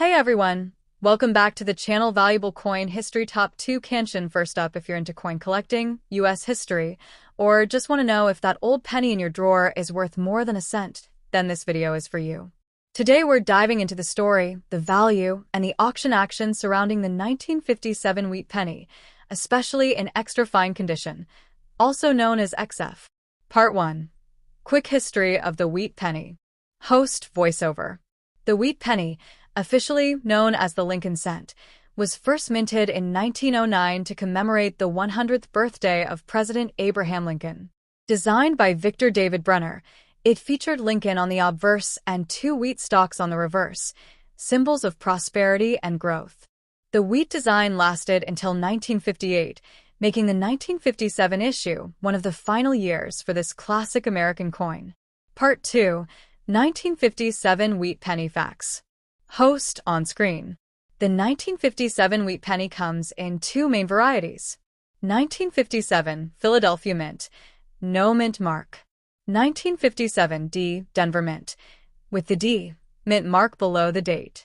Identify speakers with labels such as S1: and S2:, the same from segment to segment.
S1: Hey everyone! Welcome back to the channel Valuable Coin History Top 2 Canshin. First up, if you're into coin collecting, US history, or just want to know if that old penny in your drawer is worth more than a cent, then this video is for you. Today we're diving into the story, the value, and the auction action surrounding the 1957 wheat penny, especially in extra fine condition, also known as XF. Part 1. Quick history of the wheat penny. Host voiceover. The wheat penny, officially known as the Lincoln cent, was first minted in 1909 to commemorate the 100th birthday of President Abraham Lincoln. Designed by Victor David Brenner, it featured Lincoln on the obverse and two wheat stalks on the reverse, symbols of prosperity and growth. The wheat design lasted until 1958, making the 1957 issue one of the final years for this classic American coin. Part 2. 1957 Wheat Penny Facts. Host on screen. The 1957 wheat penny comes in two main varieties. 1957 Philadelphia Mint, no mint mark. 1957 D Denver Mint, with the D mint mark below the date.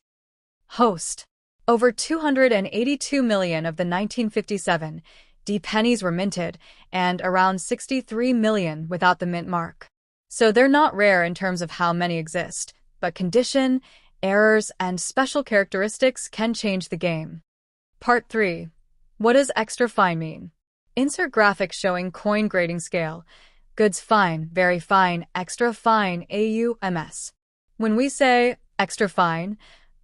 S1: Host. Over 282 million of the 1957 D pennies were minted, and around 63 million without the mint mark. So they're not rare in terms of how many exist, but condition, errors, and special characteristics can change the game. Part 3. What does extra fine mean? Insert graphic showing coin grading scale. Goods fine, very fine, extra fine, AUMS. When we say extra fine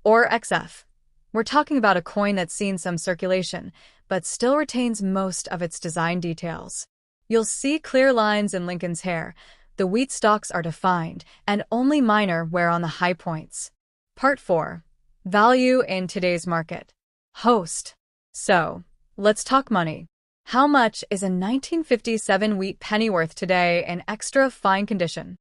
S1: or XF, we're talking about a coin that's seen some circulation, but still retains most of its design details. You'll see clear lines in Lincoln's hair. The wheat stalks are defined, and only minor wear on the high points. Part 4. Value in today's market. Host. So, let's talk money. How much is a 1957 wheat penny worth today in extra fine condition?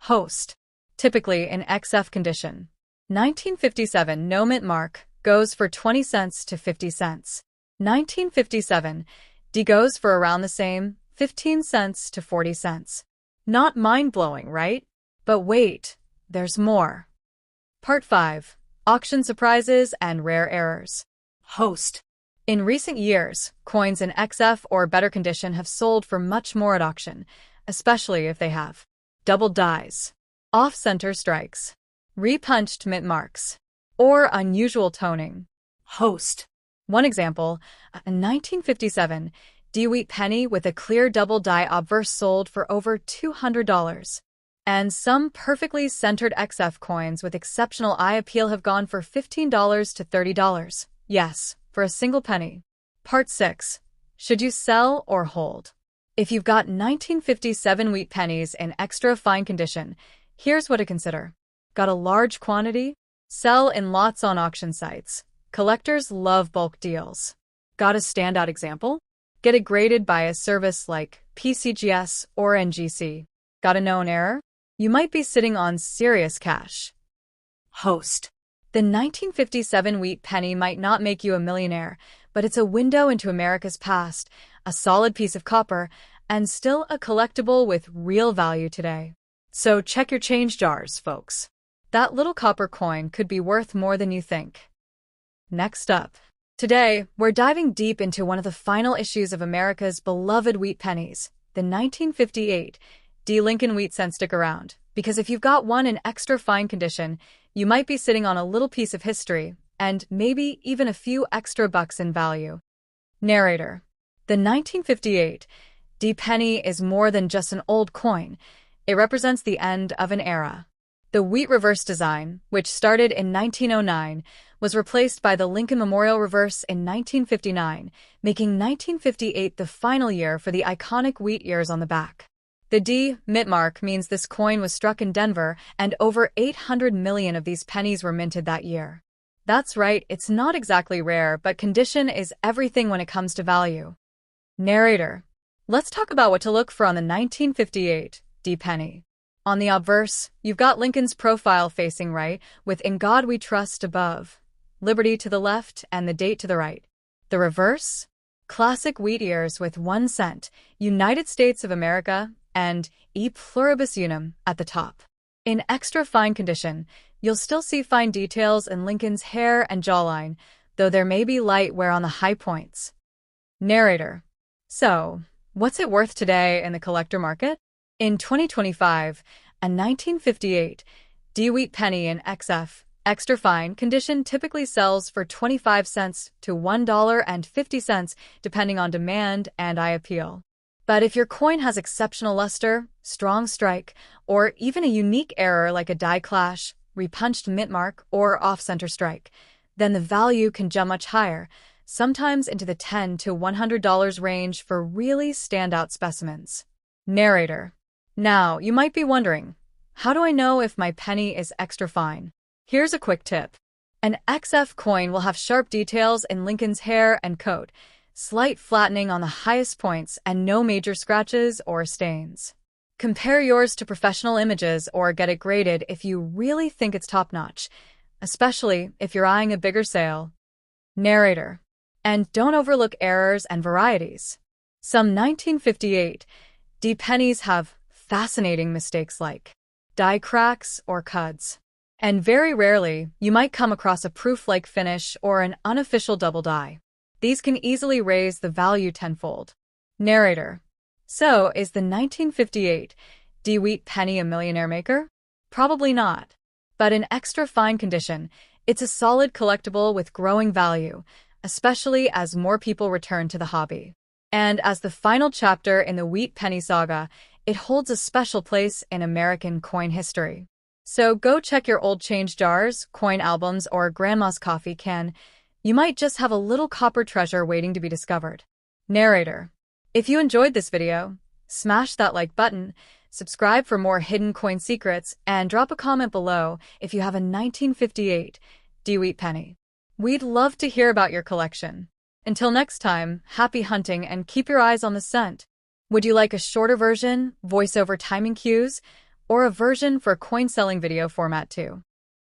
S1: Host. Typically in XF condition. 1957 no mint mark goes for 20 cents to 50 cents. 1957 D goes for around the same, 15 cents to 40 cents. Not mind-blowing, right? But wait, there's more. Part 5. Auction surprises and rare errors. Host. In recent years, coins in XF or better condition have sold for much more at auction, especially if they have double dies, off-center strikes, repunched mint marks, or unusual toning. Host. One example, a 1957 D wheat penny with a clear double die obverse sold for over $200. And some perfectly centered XF coins with exceptional eye appeal have gone for $15 to $30. Yes, for a single penny. Part 6. Should you sell or hold? If you've got 1957 wheat pennies in extra fine condition, here's what to consider. Got a large quantity? Sell in lots on auction sites. Collectors love bulk deals. Got a standout example? Get it graded by a service like PCGS or NGC. Got a known error? You might be sitting on serious cash. Host. The 1957 wheat penny might not make you a millionaire, but it's a window into America's past, a solid piece of copper, and still a collectible with real value today. So check your change jars, folks. That little copper coin could be worth more than you think. Next up. Today, we're diving deep into one of the final issues of America's beloved wheat pennies, the 1958 D Lincoln wheat cent. Stick around, because if you've got one in extra fine condition, you might be sitting on a little piece of history, and maybe even a few extra bucks in value. Narrator. The 1958 D penny is more than just an old coin. It represents the end of an era. The wheat reverse design, which started in 1909, was replaced by the Lincoln Memorial reverse in 1959, making 1958 the final year for the iconic wheat ears on the back. The D mint mark means this coin was struck in Denver, and over 800 million of these pennies were minted that year. That's right, it's not exactly rare, but condition is everything when it comes to value. Narrator. Let's talk about what to look for on the 1958 D penny. On the obverse, you've got Lincoln's profile facing right, with "In God We Trust" above, Liberty to the left, and the date to the right. The reverse? Classic wheat ears with 1 cent, United States of America, and E Pluribus Unum at the top. In extra fine condition, You'll still see fine details in Lincoln's hair and jawline, though there may be light wear on the high points. Narrator. So, what's it worth today in the collector market? In 2025, a 1958 DeWitt penny in XF extra fine condition typically sells for 25 cents to $1.50 depending on demand and eye appeal. But if your coin has exceptional luster, strong strike, or even a unique error like a die clash, repunched mint mark, or off-center strike, then the value can jump much higher, sometimes into the $10 to $100 range for really standout specimens. Narrator. Now, you might be wondering, how do I know if my penny is extra fine? Here's a quick tip. An XF coin will have sharp details in Lincoln's hair and coat, slight flattening on the highest points, and no major scratches or stains. Compare yours to professional images or get it graded if you really think it's top-notch, especially if you're eyeing a bigger sale. Narrator. And don't overlook errors and varieties. Some 1958 D pennies have fascinating mistakes like die cracks or cuds. And very rarely, you might come across a proof-like finish or an unofficial double die. These can easily raise the value tenfold. Narrator. So, is the 1958 DeWitt penny a millionaire maker? Probably not. But in extra fine condition, it's a solid collectible with growing value, especially as more people return to the hobby. And as the final chapter in the Wheat Penny saga, it holds a special place in American coin history. So go check your old change jars, coin albums, or grandma's coffee can. You might just have a little copper treasure waiting to be discovered. Narrator. If you enjoyed this video, smash that like button, subscribe for more hidden coin secrets, and drop a comment below if you have a 1958 DeWitt penny. We'd love to hear about your collection. Until next time, happy hunting and keep your eyes on the scent. Would you like a shorter version, voiceover timing cues, or a version for coin selling video format too?